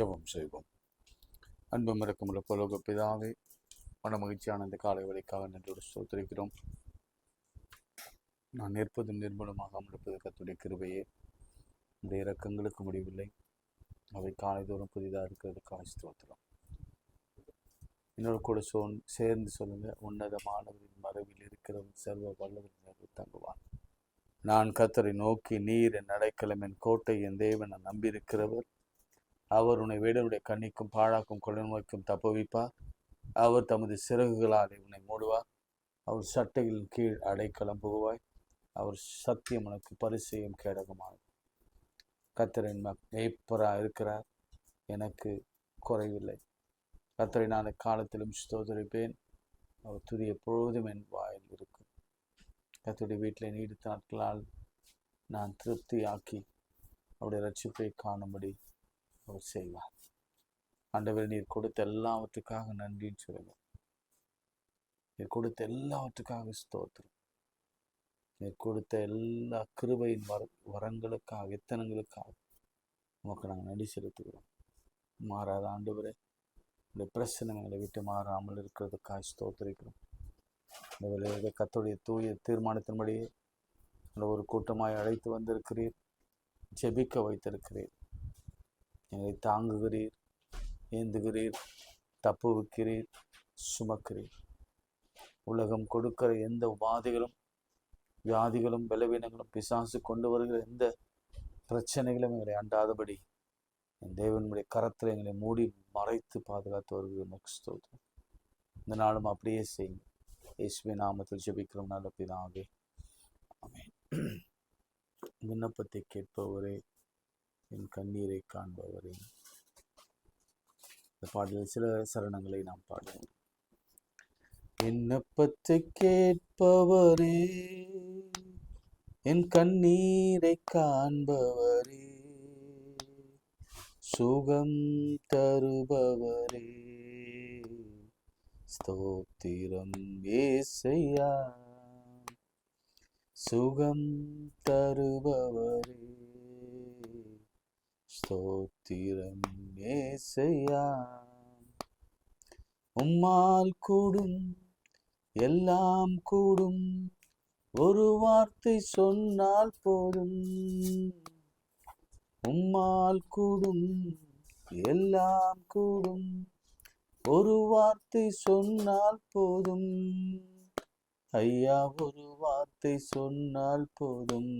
ஜெபம் செய்வோம். அன்பும் இரக்கமுள்ள பரலோக பிதாவே, மன மகிழ்ச்சியான இந்த காலை வேளைக்காக நன்றியோடு ஸ்தோத்திரிக்கிறோம். நான் நிற்பதும் நிர்மூலமாக இருப்பது கர்த்தருடைய கிருபையே. இந்த இரக்கங்களுக்கு முடிவில்லை, அவை காலைதோறும் புதிதாக இருக்கிறதுக்காக ஸ்தோத்திரம். என்னோட கூட சேர்ந்து சொல்லுங்க. உன்னதமானவரின் மறைவில் இருக்கிறவன் செல்வ வல்லவரின் தங்குவான். நான் கர்த்தரை நோக்கி, நீர் என் அடைக்கலம், என் கோட்டை, என் தேவன், நான் நம்பியிருக்கிறவர். அவர் உன்னை வேடருடைய கண்ணிக்கும் பாழாக்கும் கொலை நோய்க்கும் தப்புவிப்பார். அவர் தமது சிறகுகளால் உன்னை மூடுவார். அவர் சட்டைகளின் கீழ் அடைக்கலம் புகுவாய். அவர் சத்தியம் உனக்கு பரிசெய்யும் கேடகமாகும். கர்த்தரின் மேய்ப்பராக இருக்கிறார், எனக்கு குறைவில்லை. கர்த்தரை நான் காலத்திலும் ஸ்தோத்திரிப்பேன். அவர் துதி எப்பொழுதும் என் வாயில் இருக்கும். கர்த்தருடைய வீட்டில் நீடித்த நாட்களால் நான் திருப்தியாக்கி அவருடைய ரட்சிப்பை காணும்படி அவர் செய்வார். ஆண்டவர், நீர் கொடுத்த எல்லாவற்றுக்காக நன்றின்னு சொல்லுங்க. நீர் கொடுத்த எல்லாவற்றுக்காக ஸ்தோத்திரம். நீர் கொடுத்த எல்லா கிருபையின் வரங்களுக்காக, எத்தனங்களுக்காக உமக்கு நாங்கள் நன்றி செலுத்துகிறோம். மாறாத ஆண்டவரே, இந்த பிரச்சனைகளை விட்டு மாறாமல் இருக்கிறதுக்காக ஸ்தோத்திரிக்கிறோம். இந்த வேளையிலே கர்த்தருடைய தூய தீர்மானத்தின்படியே ஒரு கூட்டமாய் அழைத்து வந்திருக்கிறீர், ஜெபிக்க வைத்திருக்கிறீர். எங்களை தாங்குகிறீர், ஏந்துகிறீர், தப்புவிக்கிறீர், சுமக்கிறீர். உலகம் கொடுக்கிற எந்த உபாதைகளும், வியாதிகளும், பலவீனங்களும், பிசாசு கொண்டு வருகிற எந்த பிரச்சனைகளும் எங்களை அண்டாதபடி என் தேவனுடைய கரத்தில் எங்களை மூடி மறைத்து பாதுகாத்து வருகிற ஸ்தோத்திரம். இந்த நாளும் அப்படியே செய்யும். இயேசுவின் நாமத்தில் ஜெபிக்கிறோம் நல்ல பிதாவே, ஆமென். விண்ணப்பத்தை கேட்பவரே, என் கண்ணீரை காண்பவரே. இந்த பாடலில் சில சரணங்களை நாம் பாடுவோம். விண்ணப்பத்தை கேட்பவரே, என் கண்ணீரை காண்பவரே, சுகம் தருபவரே, ஸ்தோத்திரம் ஏசையா. சுகம் தருபவரே, ஸ்தோத்திரம் ஏசையா. உம்மால் கூடும், எல்லாம் கூடும், ஒரு வார்த்தை சொன்னால் போதும். உம்மால் கூடும், எல்லாம் கூடும், ஒரு வார்த்தை சொன்னால் போதும். ஐயா, ஒரு வார்த்தை சொன்னால் போதும்.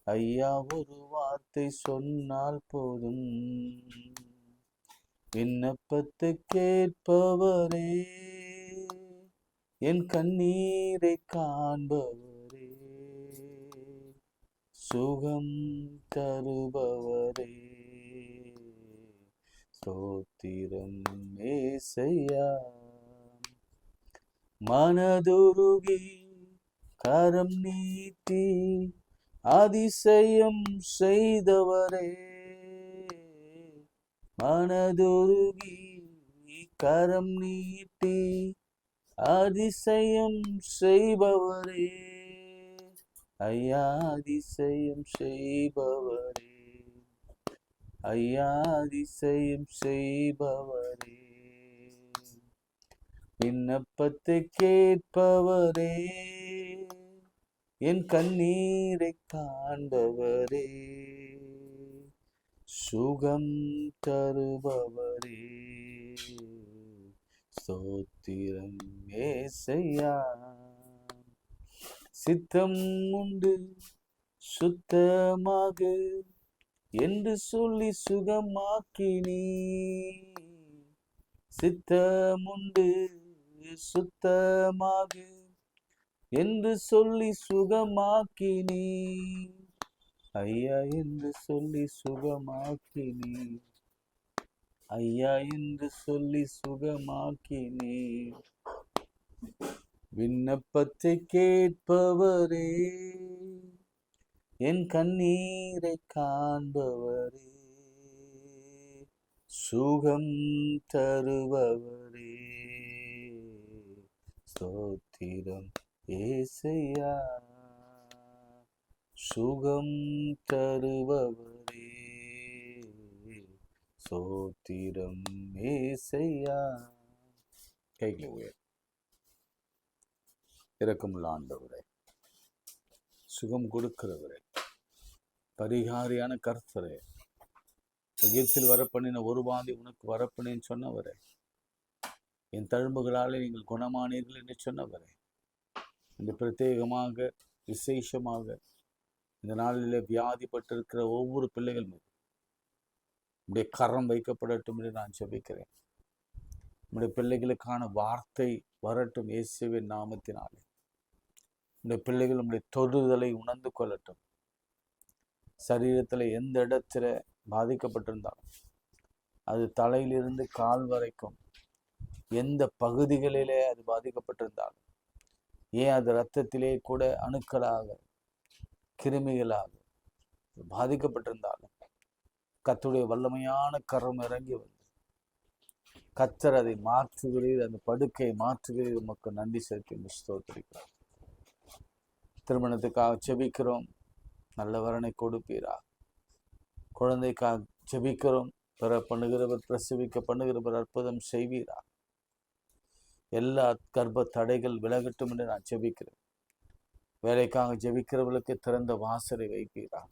ஐயா, ஒரு வார்த்தை சொன்னால் போதும். விண்ணப்பத்தை கேட்பவரே, என் கண்ணீரை காண்பவரே, சுகம் தருபவரே, ஸ்தோத்திரம் ஏசையா. மனதுருகி கரம் நீட்டி அதிசயம் செய்தவரே, மனதுருகி கரம் நீட்டி அதிசயம் செய்பவரே, ஐயா அதிசயம் செய்பவரே, ஐயா அதிசயம் செய்பவரே. விண்ணப்பத்தை கேட்பவரே, என் கண்ணீரை காண்பவரே, சுகம் தருபவரே, ஸ்தோத்திரம் ஏசையா. சித்தம் உண்டு சுத்தமாக என்று சொல்லி சுகமாக்கினீ. சித்தமுண்டு சுத்தமாக என்று சொல்லி சுகமாக்கினீ. ஐயா என்று சொல்லி சுகமாக்கினீ. ஐயா என்று சொல்லி சுகமாக்கினீ. விண்ணப்பத்தை கேட்பவரே, என் கண்ணீரை காண்பவரே, சுகம் தருபவரே, ஸ்தோத்திரம் ஏசையா. சுகம் தருபவரே, ஸ்தோத்திரம் ஏசையா. கைகளை உயர். இரக்கமுள்ள ஆண்டவரே, சுகம் கொடுக்கிறவரே, பரிகாரியான கர்த்தரே, எகிப்தில் வரப்பண்ணின ஒரு வாந்தி உனக்கு வரப்பண்ணின்னு சொன்னவரே, என் தழும்புகளாலே நீங்கள் குணமானீர்கள் என்று சொன்னவரே, இந்த பிரத்யேகமாக விசேஷமாக இந்த நாளிலே வியாதிப்பட்டிருக்கிற ஒவ்வொரு பிள்ளைகள் மீது உடைய கரம் வைக்கப்படட்டும் என்று நான் ஜெபிக்கிறேன். உடைய பிள்ளைகளுக்கான வார்த்தை வரட்டும் இயேசுவின் நாமத்தினாலே. உடைய பிள்ளைகள் உடைய தொடுதலை உணர்ந்து கொள்ளட்டும். சரீரத்தில் எந்த இடத்துல பாதிக்கப்பட்டிருந்தாலும் அது தலையிலிருந்து கால் வரைக்கும் எந்த பகுதிகளிலே அது பாதிக்கப்பட்டிருந்தாலும், ஏன் அது இரத்தத்திலே கூட அணுக்களாக கிருமிகளாக பாதிக்கப்பட்டிருந்தாலும் கர்த்தருடைய வல்லமையான கரம் இறங்கி வந்து கர்த்தர் அதை மாற்றுகிறீர், அந்த படுக்கையை மாற்றுகிறீர். உமக்கு நன்றி செலுத்தி ஸ்தோத்திரிக்கிறோம். திருமணத்துக்காக ஜெபிக்கிறோம், நல்ல வரனை கொடுப்பீரா. குழந்தைக்காக ஜெபிக்கிறோம், பெற பண்ணுகிறவர் பிரசவிக்க பண்ணுகிறவர் அற்புதம் செய்வீரா. எல்லா கர்ப்ப தடைகள் விலகட்டும் என்று நான் ஜெபிக்கிறேன். வேலைக்காக ஜெபிக்கிறவர்களுக்கு திறந்த வாசலை வைப்பீரா.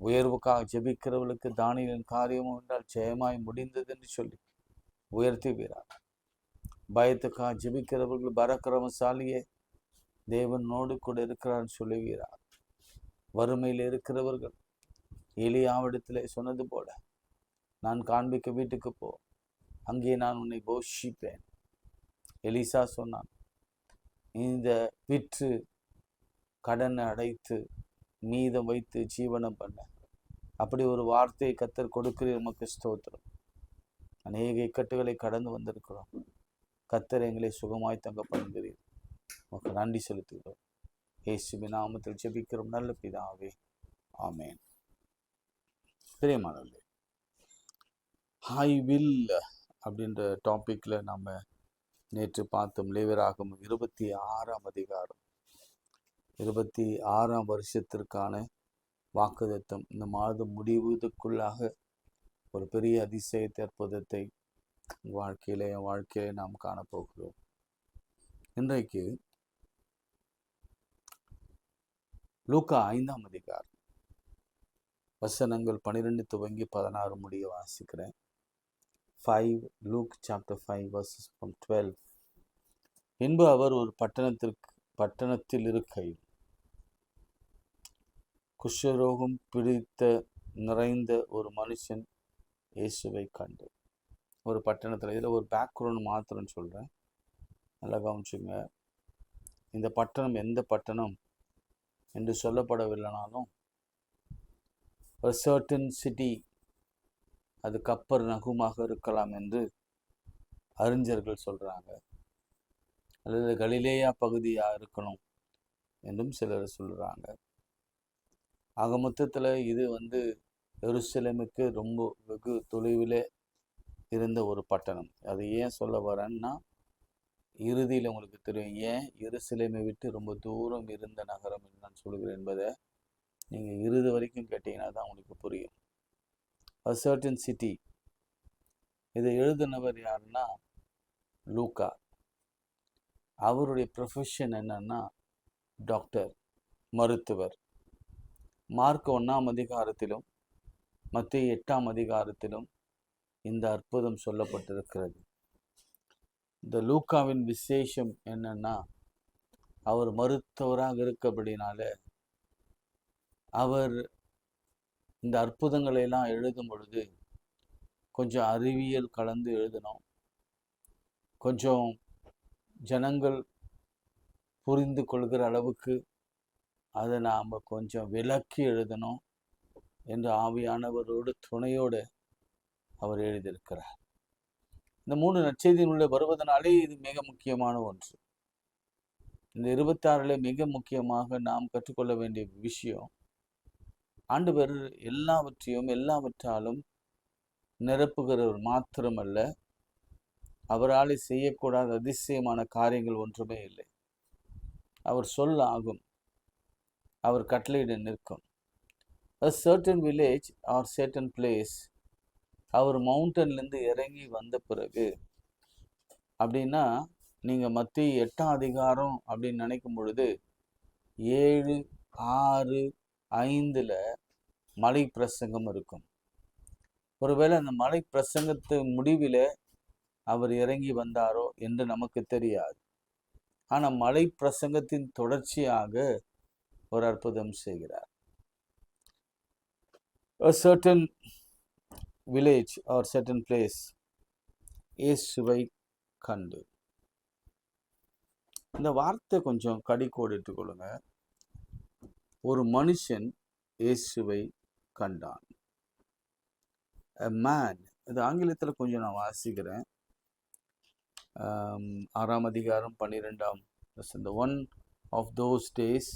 உயர்வுக்காக ஜெபிக்கிறவர்களுக்கு தானியலின் காரியமும் என்றால் ஜெயமாய் முடிந்தது என்று சொல்லி உயர்த்துவீரா. பயத்துக்காக ஜெபிக்கிறவர்கள் பராக்கிரமசாலியே தேவனோடு கூட இருக்கிறான்னு சொல்லுவீரா. வறுமையில் இருக்கிறவர்கள் எலியாவிடத்திலே சொன்னது போல, நான் காண்பிக்க வீட்டுக்கு போ, அங்கே நான் உன்னை போஷிப்பேன். எலிசா சொன்னான், இந்த விற்று கடனை அடைத்து மீதம் வைத்து ஜீவனம் பண்ண. அப்படி ஒரு வார்த்தையை கர்த்தர் கொடுக்கிறீர். நமக்கு ஸ்தோத்திரம். அநேக இக்கட்டுகளை கடந்து வந்திருக்கிறோம். கர்த்தர் எங்களை சுகமாய் தங்க பண்ணுகிறீர். நமக்கு நன்றி செலுத்துகிறோம். இயேசுவின் நாமத்தில் ஜெபிக்கிறோம் நல்ல பிதாவே, ஆமென். பிரியமானவர்களே, ஐ வில் அப்படின்ற டாபிக்ல நம்ம நேற்று பார்த்தோம். லேவியராகமம் 26ஆம் அதிகாரம், 26ஆம் வருஷத்திற்கான வாக்குத்தத்தம். இந்த மாதம் முடிவுக்குள்ளாக ஒரு பெரிய அதிசயத்தை அற்புதத்தை என் வாழ்க்கையிலே நாம் காணப்போகிறோம். இன்றைக்கு லூக்கா 5ஆம் அதிகாரம் வசனங்கள் 12 துவங்கி 16 முடிய வாசிக்கிறேன். 5 Luke chapter 5 verses from 12. பின்பு அவர் ஒரு பட்டணத்தில் இருக்கையில் குஷ்டரோகம் பிடித்த நிறைந்த ஒரு மனுஷன் இயேசுவை கண்டு. ஒரு பட்டணத்தில், இதில் ஒரு பேக்ரவுண்ட் மாத்திரம் சொல்கிறேன், நல்லா கவனிச்சுங்க. இந்த பட்டணம் எந்த பட்டணம் என்று சொல்லப்படவில்லைனாலும் ஒரு சர்டன் சிட்டி, அது கப்பர் நகுமாக இருக்கலாம் என்று அறிஞர்கள் சொல்கிறாங்க. அல்லது கலிலேயா பகுதியாக இருக்கணும் என்றும் சிலர் சொல்கிறாங்க. ஆக மொத்தத்தில் இது எருசலேமுக்கு ரொம்ப வெகு தொலைவில் இருந்த ஒரு பட்டணம். அது ஏன் சொல்ல வரேன்னா, இறுதியில் உங்களுக்கு தெரியும் ஏன் எருசலேமை விட்டு ரொம்ப தூரம் இருந்த நகரம் என்று நான் சொல்கிறேன் என்பதை நீங்கள் இறுதி வரைக்கும் கேட்டீங்கன்னா தான் உங்களுக்கு புரியும். A certain city. இதை எழுதினவர் யாருன்னா லூக்கா. அவருடைய ப்ரொஃபஷன் என்னன்னா டாக்டர், மருத்துவர். மார்க் 1ஆம் அதிகாரத்திலும் மத்தேயு 8ஆம் அதிகாரத்திலும் இந்த அற்புதம் சொல்லப்பட்டிருக்கிறது. இந்த லூக்காவின் விசேஷம் என்னன்னா, அவர் மருத்துவராக இருக்கபடினால அவர் இந்த அற்புதங்களை எல்லாம் எழுதும் பொழுது கொஞ்சம் அறிவியல் கலந்து எழுதணும், கொஞ்சம் ஜனங்கள் புரிந்து கொள்கிற அளவுக்கு அதை நாம் கொஞ்சம் விளக்கி எழுதணும் என்று ஆவியானவரோடு துணையோடு அவர் எழுதியிருக்கிறார். இந்த 3 நற்செய்தியினுள்ளே வருவதனாலே இது மிக முக்கியமான ஒன்று. இந்த 26 மிக முக்கியமாக நாம் கற்றுக்கொள்ள வேண்டிய விஷயம், ஆண்டவர் எல்லாவற்றாலும் நிரப்புகிறவர் மாத்திரமல்ல, அவரால் செய்யக்கூடாத அதிசயமான காரியங்கள் ஒன்றுமே இல்லை. அவர் சொல்ல ஆகும், அவர் கட்டளையிட நிற்கும். A certain village or certain place அவர் மவுண்டன்லேருந்து இறங்கி வந்த பிறகு அப்படின்னா, நீங்கள் மத்திய 8ஆம் அதிகாரம் அப்படின்னு நினைக்கும் பொழுது 7, 6, 5ல் மலை பிரசங்கம் இருக்கும். ஒருவேளை அந்த மலை பிரசங்கத்து முடிவில் அவர் இறங்கி வந்தாரோ என்று நமக்கு தெரியாது. ஆனால் மலை பிரசங்கத்தின் தொடர்ச்சியாக ஒரு அற்புதம் செய்கிறார். A certain village or certain place இயேசுவை கண்டு. இந்த வார்த்தை கொஞ்சம் கடிக்கோடிட்டு கொள்ளுங்க. ஒரு மனுஷன் இயேசுவை கண்டான். A man. இது ஆங்கிலத்தில் கொஞ்சம் நான் வாசிக்கிறேன். 6ஆம் அதிகாரம் 12ஆம் வசனம். The one of those days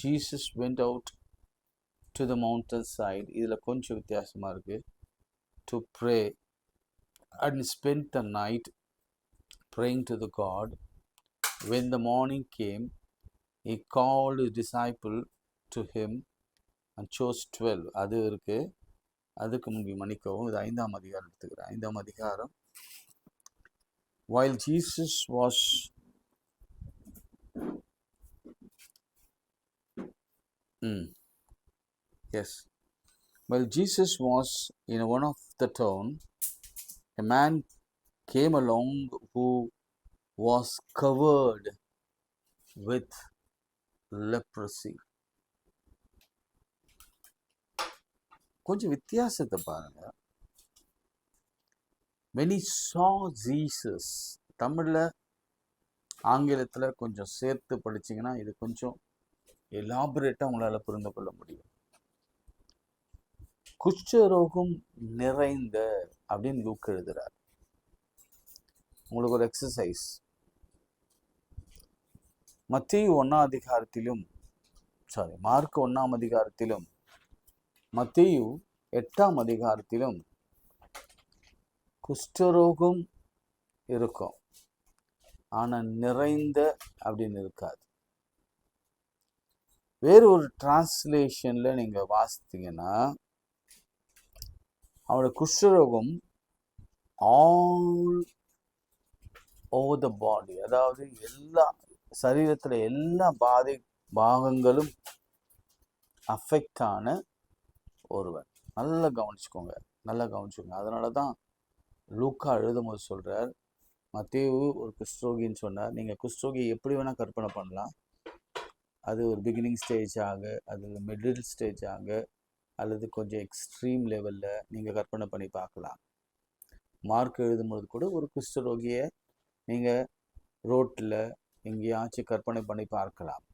Jesus went out to the mountain side. இதில் கொஞ்சம் வித்தியாசமாக இருக்குது. To pray and spent the night praying to the God. When the morning came, he called his disciple to him and chose 12. அது இருக்குது. அதுக்கு முன்பு மன்னிக்கவும், இது 5ஆம் அதிகாரம் எடுத்துக்கிறேன். 5ஆம் அதிகாரம். While Jesus was While Jesus was in one of the town, a man came along who was covered with leprosy. கொஞ்சம் வித்தியாசத்தை பாருங்க. When he saw Jesus, தமிழில் ஆங்கிலத்தில் கொஞ்சம் சேர்த்து படிச்சிங்கன்னா இது கொஞ்சம் எலாபரேட்டாக உங்களால் புரிந்து கொள்ள முடியும். குஷ்டரோகம் நிறைந்த அப்படின்னு லூக் எழுதுறார். உங்களுக்கு ஒரு எக்ஸசைஸ். மத்தேயு 1ஆம் அதிகாரத்திலும் மார்க் 1ஆம் அதிகாரத்திலும் மத்தேயு 8ஆம் அதிகாரத்திலும் குஷ்டரோகம் இருக்கும், ஆனால் நிறைந்த அப்படின்னு இருக்காது. வேறு ஒரு டிரான்ஸ்லேஷன்ல நீங்க வாசித்தீங்கன்னா அவரோட குஷ்டரோகம் ஆல் ஓவர் த பாடி, அதாவது எல்லா சரீரத்தில் எல்லா பாகங்களும் அஃபெக்ட் ஆன ஒருவர். நல்லா கவனிச்சுக்கோங்க. அதனால தான் லூக்கா எழுதும்போது சொல்கிறார், மத்தேயு ஒரு குஷ்டரோகின்னு சொன்னார். நீங்கள் குஷ்டரோகியை எப்படி வேணால் கற்பனை பண்ணலாம். அது ஒரு பிகினிங் ஸ்டேஜாக, அது மிடில் ஸ்டேஜாக, அல்லது கொஞ்சம் எக்ஸ்ட்ரீம் லெவலில் நீங்கள் கற்பனை பண்ணி பார்க்கலாம். மார்க் எழுதும்போது கூட ஒரு குஷ்டரோகியை நீங்கள் ரோட்டில் எங்கேயாச்சும் கற்பனை பண்ணி பார்க்கலாம்.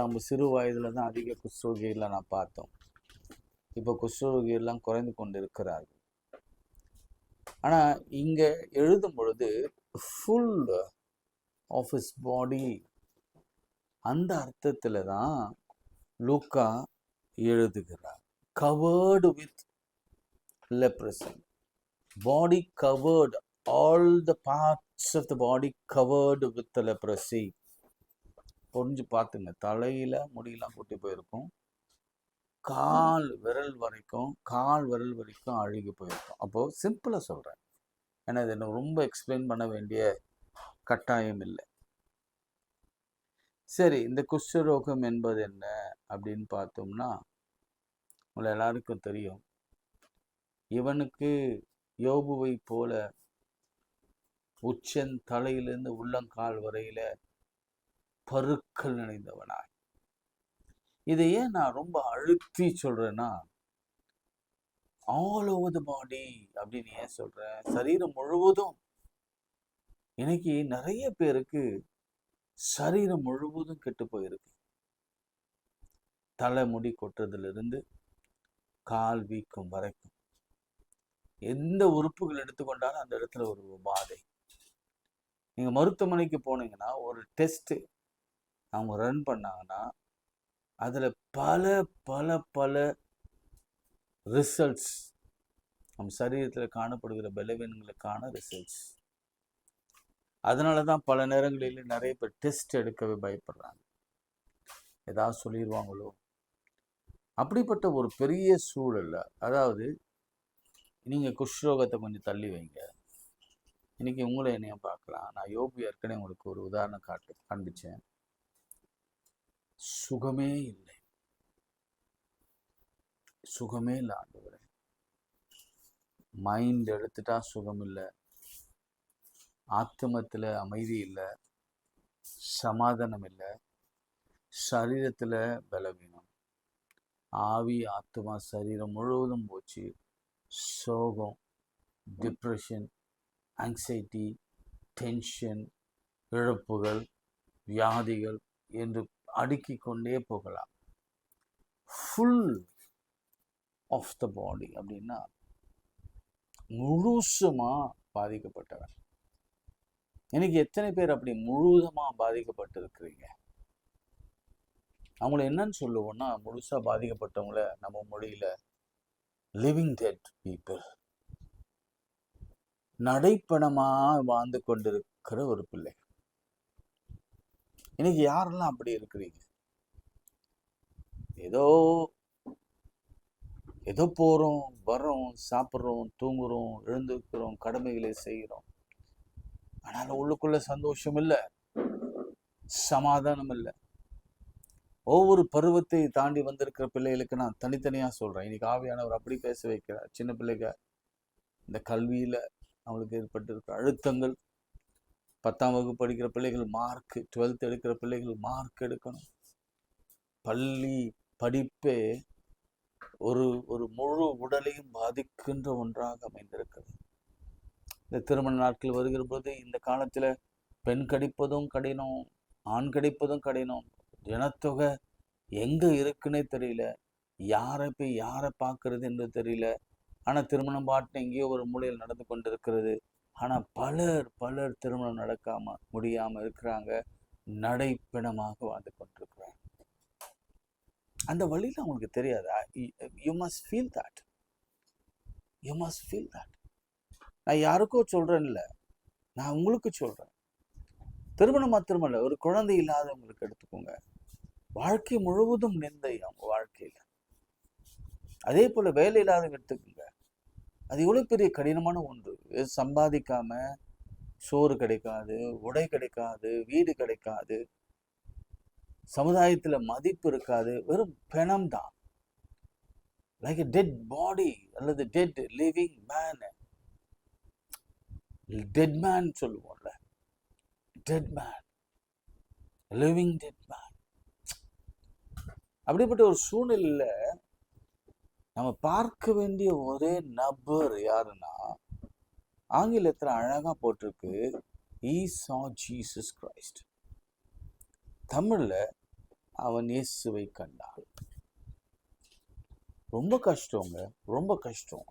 நம்ம சிறு வயதில் தான் அதிக குஷ்டரோகியெல்லாம் நான் பார்த்தோம். இப்போ குஷ்டரோகியெல்லாம் குறைந்து கொண்டு இருக்கிறார்கள். ஆனால் இங்கே எழுதும் பொழுது ஃபுல் ஆஃப் ஹிஸ் பாடி, அந்த அர்த்தத்தில் தான் லூக்கா எழுதுகிறார். Covered with leprosy, body covered, all the parts of the body covered with the leprosy. புரிஞ்சு பார்த்துங்க. தலையில முடியெல்லாம் கொட்டி போயிருக்கும், கால் விரல் வரைக்கும் அழுகி போயிருக்கும். அப்போது சிம்பிளாக சொல்கிறேன், ஏன்னா இது எனக்கு ரொம்ப எக்ஸ்பிளைன் பண்ண வேண்டிய கட்டாயம் இல்லை. சரி, இந்த குஷ்டரோகம் என்பது என்ன அப்படின்னு பார்த்தோம்னா, உங்களை எல்லாருக்கும் தெரியும், இவனுக்கு யோபுவை போல உச்சன் தலையிலிருந்து உள்ளங்கால் வரையில பருக்கள் நிறைந்தவனாய். இதை ஏன் நான் ரொம்ப அழுத்தி சொல்றேன்னா, ஆல் ஓவர் த பாடி அப்படின்னு ஏன் சொல்றேன், சரீரம் முழுவதும். இன்னைக்கு நிறைய பேருக்கு சரீரம் முழுவதும் கெட்டு போயிருக்கு. தலைமுடி கொட்டுறதுலேருந்து கால் வீக்கம் வரைக்கும் எந்த உறுப்புகள் எடுத்துக்கொண்டாலும் அந்த இடத்துல ஒரு உபாதை. நீங்கள் மருத்துவமனைக்கு போனீங்கன்னா ஒரு டெஸ்ட்டு அவங்க ரன் பண்ணாங்கன்னா அதில் பல பல பல ரிசல்ட்ஸ், நம்ம சரீரத்தில் காணப்படுகிற பலவீனங்களுக்கான ரிசல்ட்ஸ். அதனால தான் பல நேரங்களில் நிறைய பேர் டெஸ்ட் எடுக்கவே பயப்படுறாங்க. ஏதாவது சொல்லிடுவாங்களோ அப்படிப்பட்ட ஒரு பெரிய சூழல்ல, அதாவது நீங்கள் குஷ்ரோகத்தை கொஞ்சம் தள்ளி வைங்க. இன்னைக்கு உங்களை என்னையும் பார்க்கலாம். நான் யோபு ஏற்கனவே உங்களுக்கு ஒரு உதாரணம் காண்பிச்சேன். சுகமே இல்லை, சுகமே இல்லை ஆண்டவரே. மைண்ட் எடுத்துட்டா சுகம் இல்லை, ஆத்மத்தில் அமைதி இல்லை, சமாதானம் இல்லை, சரீரத்தில் பலவீனம், ஆவி ஆத்மா சரீரம் முழுவதும் போச்சு. சோகம், டிப்ரெஷன், ஆங்ஸைட்டி, டென்ஷன், இழப்புகள், வியாதிகள் என்று அடுக்கிக் கொண்டே போகலாம். ஃபுல் ஆஃப் த பாடி அப்படின்னா முழுசுமா பாதிக்கப்பட்டவன். எனக்கு எத்தனை பேர் அப்படி முழுதுமா பாதிக்கப்பட்டிருக்கிறீங்க? அவங்கள என்னன்னு சொல்லுவோம்னா, முழுசா பாதிக்கப்பட்டவங்கள நம்ம மொழியில லிவிங் டெட் பீப்புள், நடைப்பணமா வாழ்ந்து கொண்டிருக்கிற ஒரு பிள்ளை. இன்னைக்கு யாரெல்லாம் அப்படி இருக்கிறீங்க? ஏதோ ஏதோ போறோம், வர்றோம், சாப்பிட்றோம், தூங்குறோம், எழுந்துக்கிறோம், கடமைகளை செய்கிறோம். ஆனாலும் உள்ளுக்குள்ள சந்தோஷம் இல்லை, சமாதானம் இல்லை. ஒவ்வொரு பருவத்தை தாண்டி வந்திருக்கிற பிள்ளைகளுக்கு நான் தனித்தனியா சொல்றேன். இன்னைக்கு ஆவியானவர் அப்படி பேச வைக்கிறார். சின்ன பிள்ளைங்க இந்த கல்வியில அவங்களுக்கு ஏற்பட்டிருக்கிற அழுத்தங்கள், 10ஆம் வகுப்பு படிக்கிற பிள்ளைகள் மார்க், 12th எடுக்கிற பிள்ளைகள் மார்க் எடுக்கணும். பள்ளி படிப்பே ஒரு ஒரு முழு உடலையும் பாதிக்கின்ற ஒன்றாக அமைந்திருக்கிறது. இந்த திருமண நாட்கள் வருகிற போது இந்த காலத்துல பெண் கிடைப்பதும் கடினம், ஆண் கிடைப்பதும் கடினம். ஜனத்தொகை எங்க இருக்குன்னே தெரியல, யாரை போய் யாரை பார்க்கறது என்று தெரியல. ஆனா திருமணம் பாட்டு எங்கேயோ ஒரு மூலையில் நடந்து கொண்டிருக்கிறது. ஆனா பலர் திருமணம் நடக்காம முடியாம இருக்கிறாங்க, நடைப்பிணமாக வாழ்ந்து கொண்டிருக்கிறாங்க. அந்த வழியில அவங்களுக்கு தெரியாதா? You must feel that, you must feel that. நான் யாருக்கோ சொல்றேன் இல்லை, நான் உங்களுக்கு சொல்றேன். திருமணம் மாத்திரமல்ல, ஒரு குழந்தை இல்லாதவங்களுக்கு எடுத்துக்கோங்க. வாழ்க்கை முழுவதும் நிந்தை அவங்க வாழ்க்கையில. அதே போல வேலை இல்லாதவங்க எடுத்துக்கோங்க. அது எவ்வளவு பெரிய கடினமான ஒன்று. சம்பாதிக்காம சோறு கிடைக்காது, உடை கிடைக்காது, வீடு கிடைக்காது, சமுதாயத்துல மதிப்பு இருக்காது, வெறும் பிணம் தான். லைக் எ டெட் பாடி அல்லது dead living man. Dead man சொல்லுவோம்ல, dead man, living dead man. அப்படிப்பட்ட ஒரு சூழ்நிலையில நம்ம பார்க்க வேண்டிய ஒரே நபர் யாருன்னா, ஆங்கிலத்துல அழகா போட்டிருக்கு, he saw Jesus Christ. தமிழ்ல அவன் இயேசுவை கண்டான். ரொம்ப கஷ்டங்க, ரொம்ப கஷ்டம்,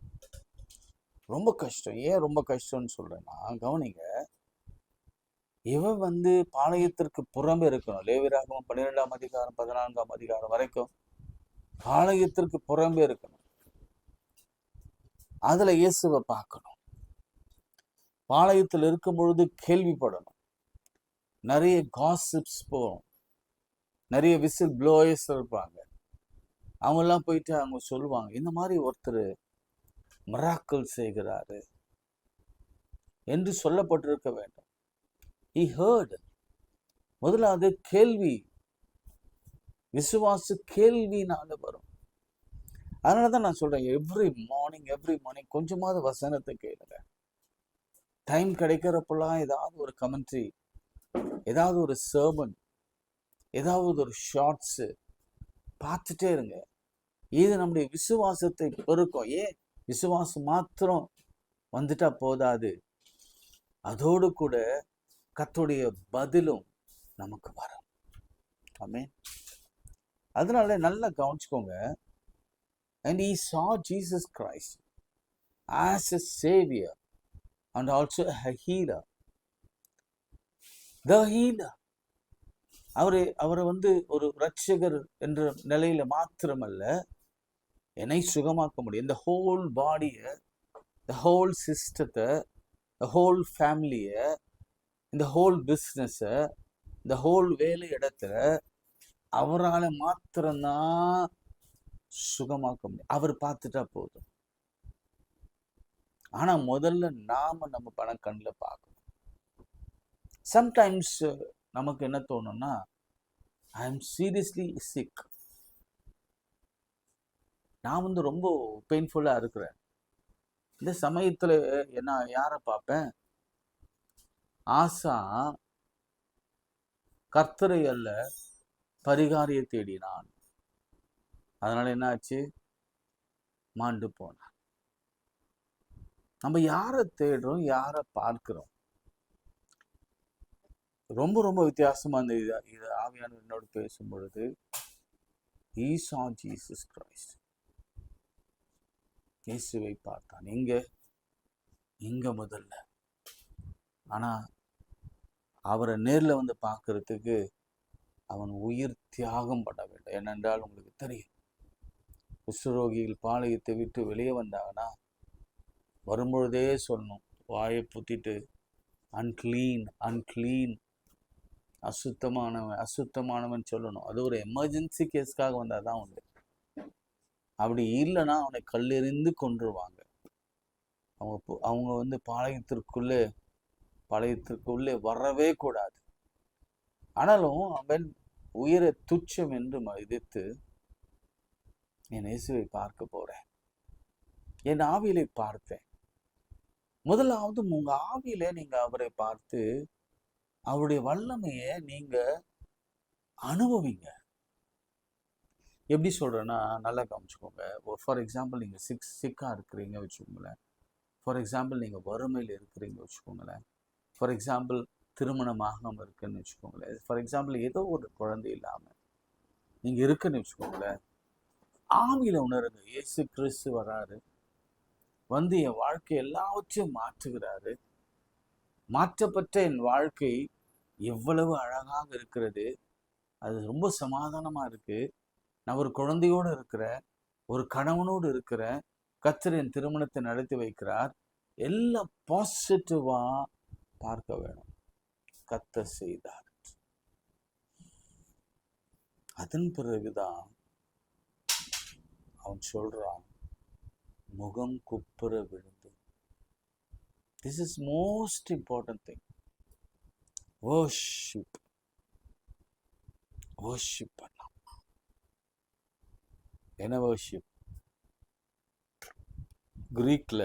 ரொம்ப கஷ்டம். ஏன் ரொம்ப கஷ்டம்னு சொல்றேன்னா, கவனிங்க, இவன் பாளையத்திற்கு புறம்பே இருக்கணும். லேவியராகமம் 12ஆம் அதிகாரம் 14ஆம் அதிகாரம் வரைக்கும் பாளையத்திற்கு புறம்பே இருக்கணும். அதுல இயேசுவை பார்க்கணும். பாளையத்தில் இருக்கும் பொழுது கேள்விப்படணும். நிறைய காசிப்ஸ் போகும், நிறைய விசில் ப்ளோயர்ஸ் இருப்பாங்க. அவங்க எல்லாம் போயிட்டு அவங்க சொல்லுவாங்க, இந்த மாதிரி ஒருத்தர் மிராக்கிள் செய்கிறாரு என்று சொல்லப்பட்டிருக்க வேண்டும். He heard. முதலாவது கேள்வி, விசுவாச கேள்வினால வரும். அதனாலதான் நான் சொல்றேன், எவ்ரி மார்னிங் கொஞ்சமாவது வசனத்தை கேளுங்க. டைம் கிடைக்கிறப்பெல்லாம் ஏதாவது ஒரு கமெண்ட்ரி, ஏதாவது ஒரு சர்மன், ஏதாவது ஒரு ஷார்ட்ஸ் பார்த்துட்டே இருங்க. இது நம்முடைய விசுவாசத்தை பெருக்கும். ஏன் விசுவாசம் மாத்திரம் வந்துட்டா போதாது, அதோடு கூட கர்த்தருடைய பதிலும் நமக்கு வரும். ஆமென். அதனால நல்லா கவனிச்சுக்கோங்க. And he saw Jesus Christ as a savior and also a healer. The healer. அவரை ஒரு ரட்சகர் என்ற நிலையில மாத்திரமல்ல, என்னை சுகமாக்க முடியும். இந்த ஹோல் பாடியை, the whole சிஸ்டத்தை, the whole ஃபேமிலியை, இந்த ஹோல் பிஸ்னஸை, இந்த ஹோல் வேலை இடத்துல அவரால் மாத்திரம்தான் சுகமாக்க முடியும். அவர் பார்த்துட்டா போதும். ஆனா முதல்ல நாம நம்ம பணம் கண்ணில் பார்க்கணும். சம்டைம்ஸ் நமக்கு என்ன தோணும்னா, ஐ எம் சீரியஸ்லி சிக், நான் ரொம்ப பெயின்ஃபுல்லா இருக்கிறேன். இந்த சமயத்துல நான் யாரை பார்ப்பேன்? ஆசா கர்த்தரை அல்ல பரிகாரியை தேடினான். அதனால என்ன ஆச்சு? மாண்டு போனான். நம்ம யாரை தேடுறோம், யாரை பார்க்கிறோம்? ரொம்ப ரொம்ப வித்தியாசமா இந்த இது ஆவியானவர் என்னோடு பேசும் பொழுது, he saw Jesus Christ. இயேசுவை பார்த்தான். இங்க முதல்ல. ஆனா அவரை நேர்ல வந்து பார்க்கறதுக்கு அவன் உயிர் தியாகம் பண்ண வேண்டும். ஏனென்றால் உங்களுக்கு தெரியும், குஷ்டரோகிகள் பாளையத்தை விட்டு வெளியே வந்தாங்கன்னா வரும்பொழுதே சொல்லணும், வாயை புத்திட்டு அன்கிளீன் அன்கிளீன், அசுத்தமானவன் அசுத்தமானவன் சொல்லணும். அது ஒரு எமர்ஜென்சி கேஸ்க்காக வந்தால் தான் உண்டு. அப்படி இல்லைன்னா அவனை கல்லெறிந்து கொன்றுவாங்க. அவங்க பாளையத்திற்குள்ளே வரவே கூடாது. ஆனாலும் அவன் உயிரை துச்சம் என்று மதித்து, என் இயேசுவை பார்க்க போறேன், என் ஆவியிலே பார்த்தேன். முதலாவது உங்க ஆவியில நீங்க அவரை பார்த்து அவருடைய வல்லமையை நீங்க அனுபவிங்க. எப்படி சொல்றேன்னா, நல்லா கவனிச்சுக்கோங்க. ஃபார் எக்ஸாம்பிள் நீங்க சிக்கா இருக்கிறீங்க வச்சுக்கோங்களேன். ஃபார் எக்ஸாம்பிள் நீங்க வறுமையில் இருக்கிறீங்க வச்சுக்கோங்களேன். ஃபார் எக்ஸாம்பிள் திருமணமாகாமல் இருக்குன்னு வச்சுக்கோங்களேன். ஃபார் எக்ஸாம்பிள் ஏதோ ஒரு குழந்தை இல்லாமல் நீங்க இருக்குன்னு வச்சுக்கோங்களேன். ஆவியில உணருங்க, இயேசு கிறிஸ்து வராரு, வந்து என் வாழ்க்கை எல்லாவற்றையும் மாற்றுகிறாரு. மாற்றப்பட்ட என் வாழ்க்கை எவ்வளவு அழகாக இருக்கிறது, அது ரொம்ப சமாதானமா இருக்கு, நான் ஒரு குழந்தையோடு இருக்கிறேன், ஒரு கணவனோடு இருக்கிறேன், கர்த்தர் என் திருமணத்தை நடத்தி வைக்கிறார். எல்லாம் பாசிட்டிவா பார்க்க வேணும். கர்த்தர் செய்தார். அதன் பிறகுதான் அவன் சொல்றான், முகம் குப்புற விழுந்து. This is most important thing. Worship பண்ணலாம். என்ன வர்ஷிப்? கிரீக்ல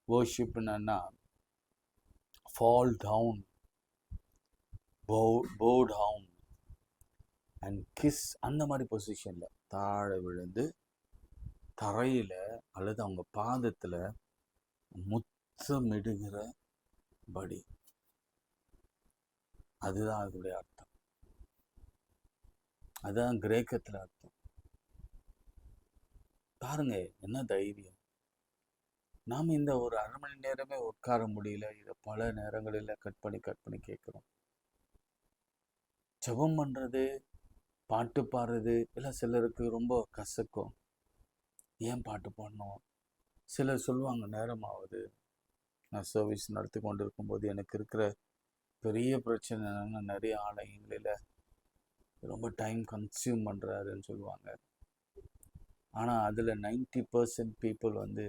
வர்ஷிப் என்னன்னா fall down, bow down and kiss, அந்த மாதிரி பொசிஷன்ல தாழ விழுந்து தரையில அல்லது அவங்க பாதத்துல முத்தமிடுகிற படி. அதுதான் அதனுடைய அர்த்தம். அதுதான் கிரேக்கத்துல அர்த்தம். பாருங்க என்ன தைரியம். நாம் இந்த ஒரு அரை மணி நேரமே உட்கார முடியல, இதை பல நேரங்களில் கட் பண்ணி கேட்குறோம். ஜெபம் பண்றது, பாட்டு பாடுறது எல்லாம் சிலருக்கு ரொம்ப கசக்கும். ஏன் பாட்டு பாடணும்? சிலர் சொல்லுவாங்க, நேரம் ஆகுது. நான் சர்வீஸ் நடத்தி கொண்டு இருக்கும்போது எனக்கு இருக்கிற பெரிய பிரச்சனை என்னன்னா, நிறைய ஆலயங்களில் ரொம்ப டைம் கன்சியூம் பண்ணுறாருன்னு சொல்லுவாங்க. ஆனால் அதில் 90% பீப்புள் வந்து,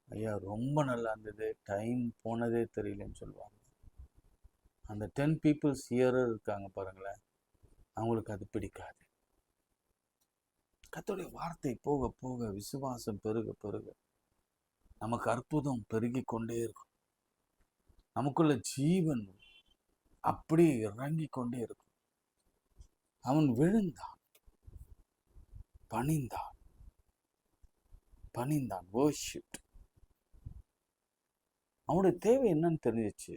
ஐயா ரொம்ப நல்லா இருந்தது, டைம் போனதே தெரியலன்னு சொல்லுவாங்க. அந்த 10 பீப்புள்ஸ் ஹியரர் இருக்காங்க பாருங்களேன், அவங்களுக்கு அது பிடிக்காது. கர்த்தருடைய வார்த்தை போக போக, விசுவாசம் பெருக பெருக நமக்கு அற்புதம் பெருகி கொண்டே இருக்கும். நமக்குள்ள ஜீவன் அப்படி இறங்கி கொண்டே இருக்கும். அவன் விழுந்தான், பணிந்தான். worship. அவனுடைய தேவை என்னன்னு தெரிஞ்சிச்சு.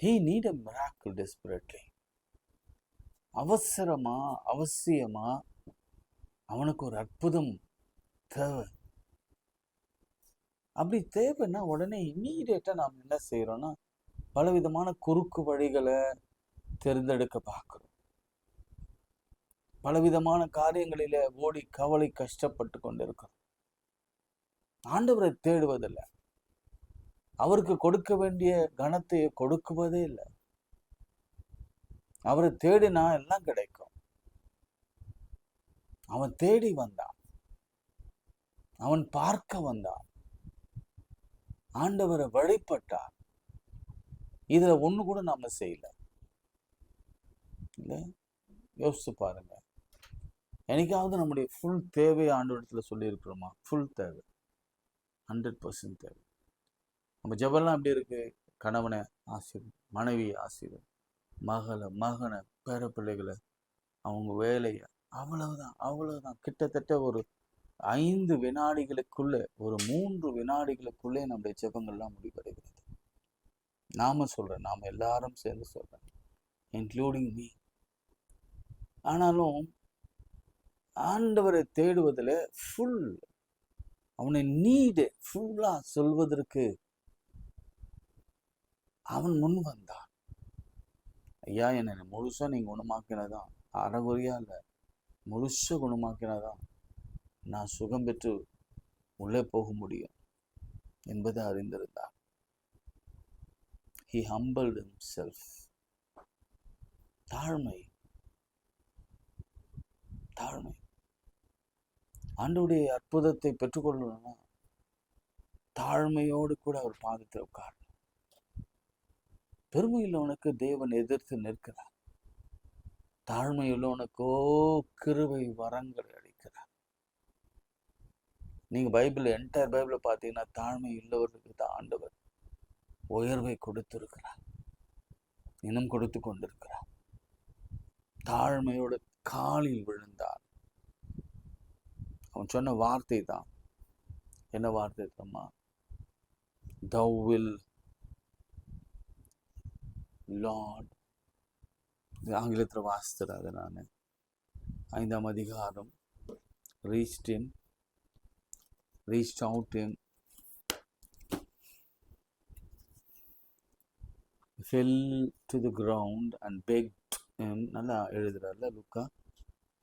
he need a miracle desperately. அவசியமா அவனுக்கு ஒரு அற்புதம் தேவை. அப்படி தேவைன்னா உடனே இம்மீடியட்டா நாம் என்ன செய்யறோம்னா, பலவிதமான குறுக்கு வழிகளை தேர்ந்தெடுக்க பார்க்கிறோம். பலவிதமான காரியங்களில ஓடி கவலை கஷ்டப்பட்டு கொண்டிருக்கிறோம். ஆண்டவரை தேடுவதில்லை. அவருக்கு கொடுக்க வேண்டிய கனத்தை கொடுக்குவதே இல்லை. அவரை தேடினா எல்லாம் கிடைக்கும். அவன் தேடி வந்தான், அவன் பார்க்க வந்தான், ஆண்டவரை வழிபட்டார். இதுல ஒண்ணு கூட நாம செய்யல. இல்ல, யோசிச்சு பாருங்க. என்னைக்காவது நம்முடைய ஃபுல் தேவையை ஆண்டவரிடத்துல சொல்லி இருக்கிறோமா? ஃபுல் தேவை, 100% தேவை. நம்ம ஜெபம்லாம் எப்படி இருக்கு? கணவனை ஆசீர்வதி, மனைவியை ஆசீர்வதி, மகனை பேர பிள்ளைகளை, அவங்க வேலையை, அவ்வளவுதான். கிட்டத்தட்ட ஒரு 5 வினாடிகளுக்குள்ள, ஒரு 3 வினாடிகளுக்குள்ளே நம்முடைய ஜெபங்கள்லாம் முடிவடைகிறது. நாம எல்லாரும் சேர்ந்து சொல்றேன், இன்க்ளூடிங் மீ. ஆனாலும் ஆண்டவரை தேடுவதில் ஃபுல், அவனை நீடு ஃபுல்லா சொல்வதற்கு அவன் முன் வந்தான். ஐயா, என்னை முழுசா நீங்க குணமாக்கினதான், அறகுறையா இல்லை, முழுசா குணமாக்கினதான் நான் சுகம் பெற்று உள்ளே போக முடியும் என்பதை அறிந்திருந்தார். He humbled himself. தாழ்மை. ஆண்டவருடைய அற்புதத்தை பெற்றுக்கொள்ளணும்னா தாழ்மையோடு கூட அவர் பாதத்தில் உட்கார். பெருமையுள்ளவனுக்கு தேவன் எதிர்த்து நிற்கிறார், தாழ்மையுள்ளவனுக்கோ கிருபை வரங்களை அளிக்கிறார். நீங்க என்டையர் பைபிளை பார்த்தீங்கன்னா தாழ்மை உள்ளவர்களுக்கு தான் ஆண்டவர் உயர்வை கொடுத்திருக்கிறார், இன்னும் கொடுத்து கொண்டிருக்கிறார். தாழ்மையோட காலில் விழுந்தார். அவன் சொன்ன வார்த்தை தான், என்ன வார்த்தை தெரியுமா? Thou will Lord. ஆங்கிலத்தில் வாசித்துறாரு. நான் 5ஆம் அதிகாரம், reached out him, fell to the ground and begged him. நல்லா எழுதுறாருல லுக்கா.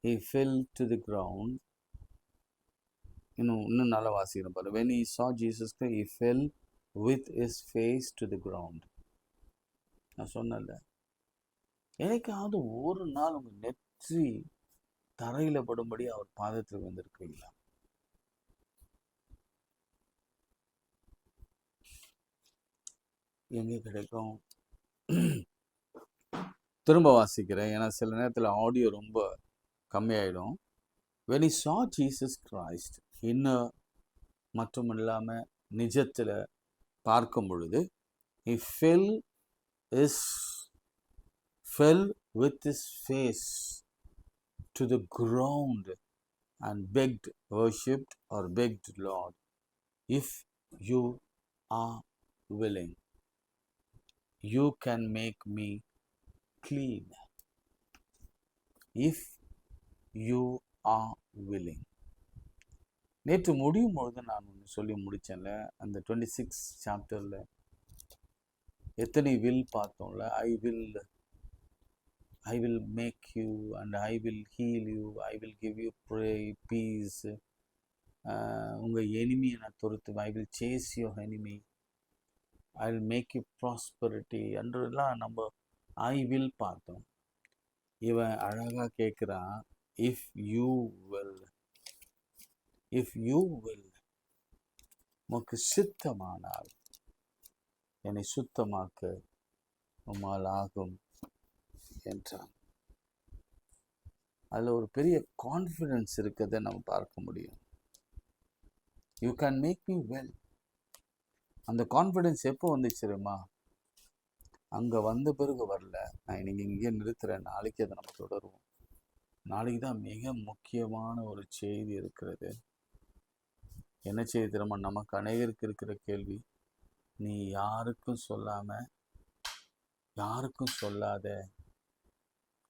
He fell to the ground. இன்னும் நல்லா வாசிக்கிறேன் பாரு. When he saw Jesus, he fell with his face to the ground. நான் சொன்னல, எனக்காவது ஒரு நாள் உங்க நெற்றி தரையில படும்படி அவர் பாதத்தில் வந்திருக்கீங்களா? எங்க கிடைக்கும்? திரும்ப வாசிக்கிறேன், ஏன்னா சில நேரத்தில் ஆடியோ ரொம்ப கம்மியாயிடும். When he saw Jesus Christ, இன்னும் மற்றும் இல்லாமல் நிஜத்தில் பார்க்கும் பொழுது, he fell with his face to the ground and begged, Lord, if you are willing, you can make me clean. If you are willing. நேற்று முடியும் பொழுது நான் சொல்லி முடித்தேன்ல, அந்த 26 சாப்டரில் எத்தனை வில் பார்த்தோம்ல. I will make you and I will heal you, I will give you peace. உங்கள் எனிமியை நான் துரத்துவேன். I will chase your enemy, I will make you prosperity என்றெல்லாம் நம்ம I will பார்த்தோம். இவன் அழகாக கேட்குறான், if you will, உனக்கு சித்தமானால் என்னை சுத்தமாக்க உம்மால் ஆகும் என்றான். அதில் ஒரு பெரிய கான்ஃபிடென்ஸ் இருக்கிறத நம்ம பார்க்க முடியும். You can make me well. அந்த கான்ஃபிடென்ஸ் எப்போ வந்துச்சு தெரியுமா? அங்கே வந்த பிறகு வரல. நான் இன்னைக்கு இங்கே நிறுத்துறேன், நாளைக்கு அதை நம்ம தொடருவோம். நாளைக்கு தான் மிக முக்கியமான ஒரு செய்தி இருக்கிறது. என்ன செய்தி தெரியுமா? நமக்கு அநேகருக்கு இருக்கிற கேள்வி, நீ யாருக்கும் சொல்லாத.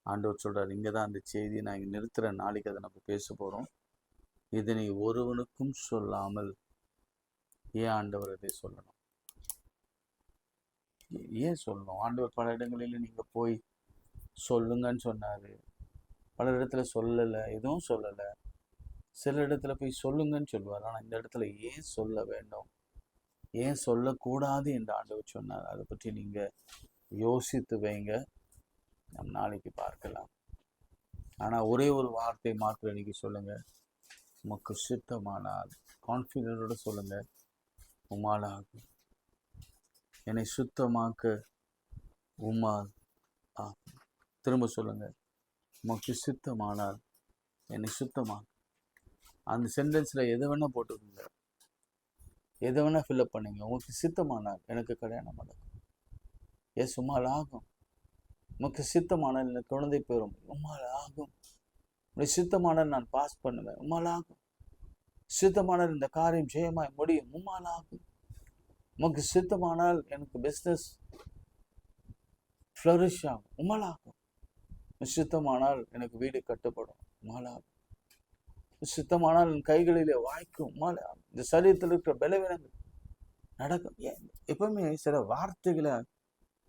ஆண்டவர் சொல்றார், இங்கே தான் அந்த செய்தியை நான் இங்கே நிறுத்துறேன், நாளைக்கு அதை நம்ம பேச போகிறோம். இதனை ஒருவனுக்கும் சொல்லாமல் ஏன் ஆண்டவர் அதை சொல்லணும்? ஏன் சொல்லணும்? ஆண்டவர் பல இடங்களில் நீங்கள் போய் சொல்லுங்கன்னு சொன்னார், பல இடத்துல சொல்லலை, எதுவும் சொல்லலை. சில இடத்துல போய் சொல்லுங்கன்னு சொல்லுவார். ஆனால் இந்த இடத்துல ஏன் சொல்ல வேண்டும், ஏன் சொல்லக்கூடாது என்று ஆண்டவர் சொன்னார். அதை பற்றி நீங்கள் யோசித்து வைங்க, நம் நாளைக்கு பார்க்கலாம். ஆனால் ஒரே ஒரு வார்த்தை மாத்திரம் இன்னைக்கு சொல்லுங்கள், உமக்கு சித்தமானால். கான்ஃபிடென்ட்டோடு சொல்லுங்கள், உம்மால் ஆகும். என்னை சுத்தமாக்க உம்மால் ஆகும். திரும்ப சொல்லுங்க, உமக்கு சித்தமானால் என்னை சுத்தமாக்க. அந்த சென்டென்ஸில் எதை வேணால் போட்டுக்கோங்க, எதை வேணால் ஃபில்அப் பண்ணுங்க. உங்களுக்கு சித்தமானால் எனக்கு கல்யாணம் நடக்கும், எஸ் உம்மால் ஆகும். உமக்கு சித்தமானால் எனக்கு குழந்தை பெறும், உம்மால் ஆகும். உடைய சித்தமானால் நான் பாஸ் பண்ணுவேன், உம்மால் ஆகும். சித்தமானால் இந்த காரியம் ஜெயமாய் முடியும், உம்மால் ஆகும். உமக்கு சித்தமானால் எனக்கு பிஸ்னஸ் ஃப்ளரிஷ் ஆகும், உம்மால் ஆகும். சித்தமானால் எனக்கு வீடு கட்டப்படும், உம்மால் ஆகும். சித்தமானால் என் கைகளிலே வாய்க்கும், உம்மால் ஆகும். இந்த சரீரத்தில் இருக்கிற பலவீனங்கள் நடக்கும். எப்பவுமே சில வார்த்தைகளை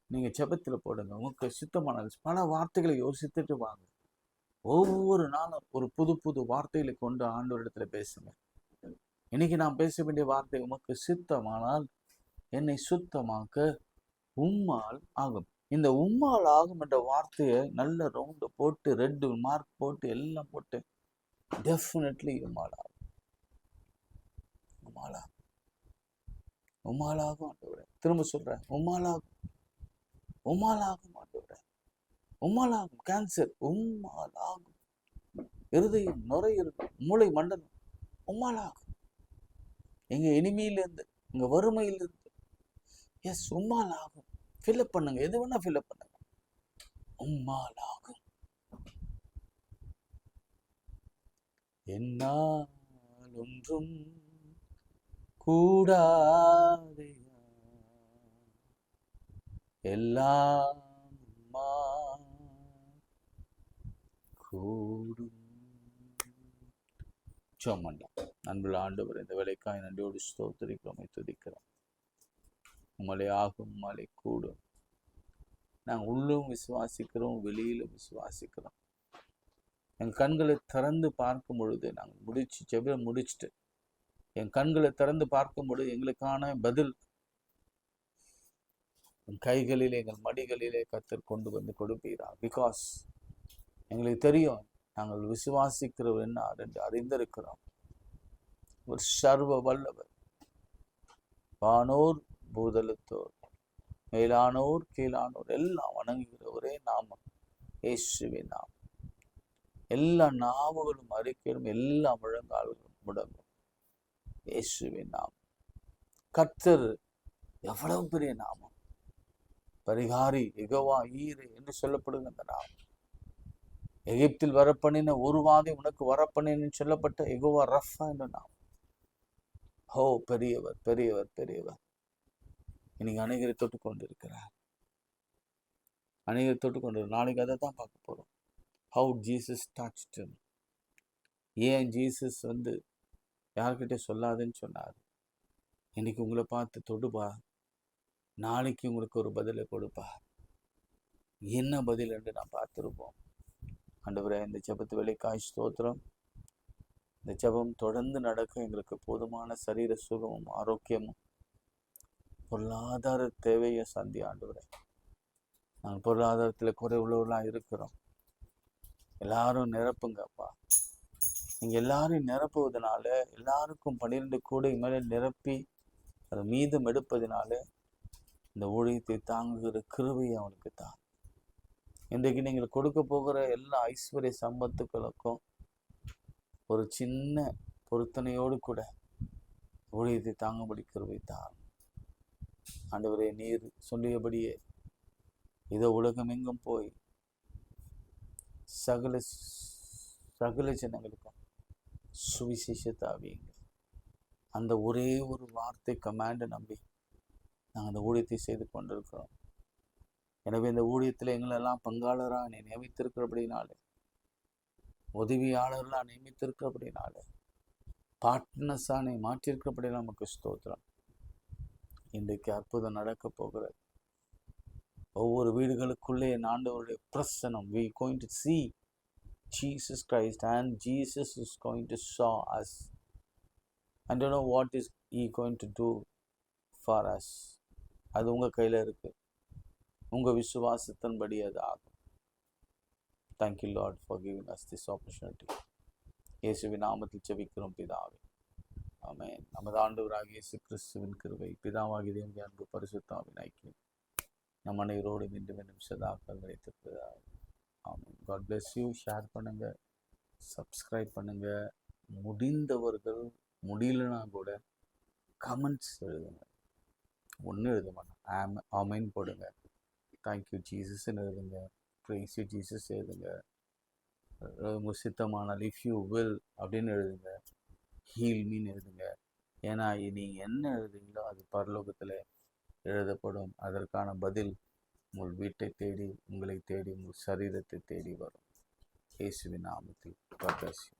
நீங்க ஜெபத்தில் போடுங்க. உமக்கு சித்தமானால் பல வார்த்தைகளை யோசித்துட்டு வாங்க. ஒவ்வொரு நாளும் ஒரு புது புது வார்த்தைகளை கொண்டு ஆண்டவரிடத்துல பேசுங்க. இன்னைக்கு நான் பேச வேண்டிய வார்த்தை, உமக்கு சித்தமானால் என்னை சுத்தமாக்க உம்மால் ஆகும். இந்த உம்மால் ஆகும் என்ற வார்த்தையை நல்ல ரவுண்டு போட்டு 2 மார்க் போட்டு எல்லாம் போட்டு டெஃபினெட்லி உம்மால் ஆகும், உம்மால் ஆகும், உம்மால் ஆகும் ஆண்டவரே. திரும்ப சொல்றேன், உம்மால் ஆகும், உம்மால் ஆகும் ஆண்டவரே, உம்மால் ஆகும். கேன்சர் உம்மால் ஆகும், இருதயம், நுரையீரல், மூளை மண்டலம் உம்மால் ஆகும். எங்க இனிமையிலிருந்து, எங்க வறுமையிலிருந்து, எஸ் உம்மால் ஆகும். ஃபில்அப் பண்ணுங்க, எது வேணா ஃபில்அப் பண்ணுங்க, உம்மால் ஆகும். என்னால் ஒன்றும் கூடாதே, எல்லாம் உம்மால் கூடும். சோமண்டா அன்புள்ள ஆண்டவர், இந்த வேலைக்காய் நன்றியோடு ஸ்தோத்திரிக்கிறோம், துதிக்கிறோம். உம்மாலே ஆகும், உம்மாலே கூடும். நாங்கள் உள்ளும் விசுவாசிக்கிறோம், வெளியிலும் விசுவாசிக்கிறோம். என் கண்களை திறந்து பார்க்கும் பொழுது, நாங்கள் ஜெபம் முடிச்சுட்டு என் கண்களை திறந்து பார்க்கும் பொழுது எங்களுக்கான பதில் என் கைகளிலே, எங்கள் மடிகளிலே கர்த்தர் கொண்டு வந்து கொடுப்பீரா. பிகாஸ் எங்களுக்கு தெரியும், நாங்கள் விசுவாசிக்கிறவர் என்ன என்று அறிந்திருக்கிறோம். ஒரு சர்வ வல்லவர், வானோர் பூதலத்தோர், மேலானோர் கீழானோர் எல்லாம் வணங்குகிற ஒரே நாமம் இயேசுவின் நாமம். எல்லா நாமங்களும் அறிக்கையும், எல்லா முழங்கால்களும் முடங்கும் இயேசுவின் நாமம். கர்த்தர் எவ்வளவு பெரிய நாமம்! பரிகாரி, யெகோவா ஈரே என்று சொல்லப்படுகிற அந்த நாமம். எகிப்தில் வரப்பண்ணின ஒரு வாதை உனக்கு வரப்பண்ணினு சொல்லப்பட்ட யெகோவா ரஃபா என்ற நாமம். ஹோ, பெரியவர், பெரியவர், பெரியவர். இன்னைக்கு அநேகரை தொட்டு கொண்டு இருக்கிறார், அநேகரை தொட்டு கொண்டு. நாளைக்கு அதை தான் பார்க்க போறோம். How Jesus touched him. ஏன் ஜீசஸ் யார்கிட்ட சொல்லாதுன்னு சொன்னார். இன்னைக்கு உங்களை பார்த்து தொடுப்பா, நாளைக்கு உங்களுக்கு ஒரு பதிலை கொடுப்பா. என்ன பதில் என்று நான் பார்த்துருப்போம். ஆண்டவரே, இந்த ஜெபத்து வேலைக்காய் ஸ்தோத்திரம். இந்த ஜெபம் தொடர்ந்து நடக்க எங்களுக்கு போதுமான சரீர சுகமும் ஆரோக்கியமும் பொருளாதார தேவையை சந்தி ஆண்டவரே. நாங்கள் பொருளாதாரத்தில் குறைவுள்ளவர்களாக இருக்கிறோம். எல்லாரும் நிரப்புங்கப்பா. நீங்கள் எல்லாரும் நிரப்புவதனால, எல்லாருக்கும் 12 கூடை மேலே நிரப்பி அது மீதம் எடுப்பதனால இந்த ஊழியத்தை தாங்குகிற கிருபையை அவனுக்கு தான். இன்றைக்கு நீங்கள் கொடுக்க போகிற எல்லா ஐஸ்வர்ய சம்பத்துக்களுக்கும் ஒரு சின்ன பொருத்தனையோடு கூட ஊழியத்தை தாங்கும்படி கிருபை தான். ஆண்டவரே, நீர் சொல்லியபடியே இதோ உலகம் எங்கும் போய் சகல சகல ஜனங்களுக்கும் சுவிசேஷத்தை அறிவியுங்க. அந்த ஒரே ஒரு வார்த்தை கமாண்டை நம்பி நாங்கள் அந்த ஊழியத்தை செய்து கொண்டிருக்கிறோம். எனவே இந்த ஊழியத்தில் எங்களெல்லாம் பங்காளராக நீ நியமித்திருக்கிறபடினாலே, உதவியாளர்களாக நியமித்திருக்கிறபடினாலே, பார்ட்னர்ஸாக நீ மாற்றிருக்கிறபடினால நமக்கு ஸ்தோத்திரம். இன்றைக்கு அற்புதம் நடக்க போகிறது. ஒவ்வொரு வீடுகளுக்குள்ளே ஆண்டவருடைய பிரசன்னம், we going to see Jesus Christ and Jesus is going to show us. I don't know what is he going to do for us. அது உங்கள் கையில் இருக்கு. உங்கள் விசுவாசத்தின்படி அது ஆகும். Thank you Lord for giving us this opportunity. இயேசுவின் நாமத்தில் ஜெபிக்கிறோம் பிதாவே. ஆமென். நமது ஆண்டவராகிய இயேசு கிறிஸ்துவின் கிருபை, பிதாவாகிய தேவனுடைய அன்பு, பரிசுத்த ஆவியின் ஐக்கியம் நம் அனைவரோடும் இன்றும் இன்னும் சதாக்கள் நிலைத்திருப்பதாக. Amen. God bless you. Share பண்ணுங்க, சப்ஸ்கிரைப் பண்ணுங்க. முடிந்தவர்கள், முடியலனா கூட கமெண்ட்ஸ் எழுதுங்க. ஒன்றும் எழுத மாட்டேன், ஆமென் போடுங்க, தேங்க்யூ ஜீசஸ்ன்னு எழுதுங்க, ப்ரைஸ் யூ ஜீசஸ் எழுதுங்க, உங்களுக்கு சித்தமானால் இஃப் யூ வில் அப்படின்னு எழுதுங்க, ஹீல் மீன் எழுதுங்க. ஏன்னா நீங்கள் என்ன எழுதுங்களோ அது பரலோகத்தில் எழுதப்படும். அதற்கான பதில் உங்கள் வீட்டை தேடி, உங்களை தேடி, உங்கள் சரீரத்தை தேடி வரும். இயேசுவின் நாமத்தில். God bless you.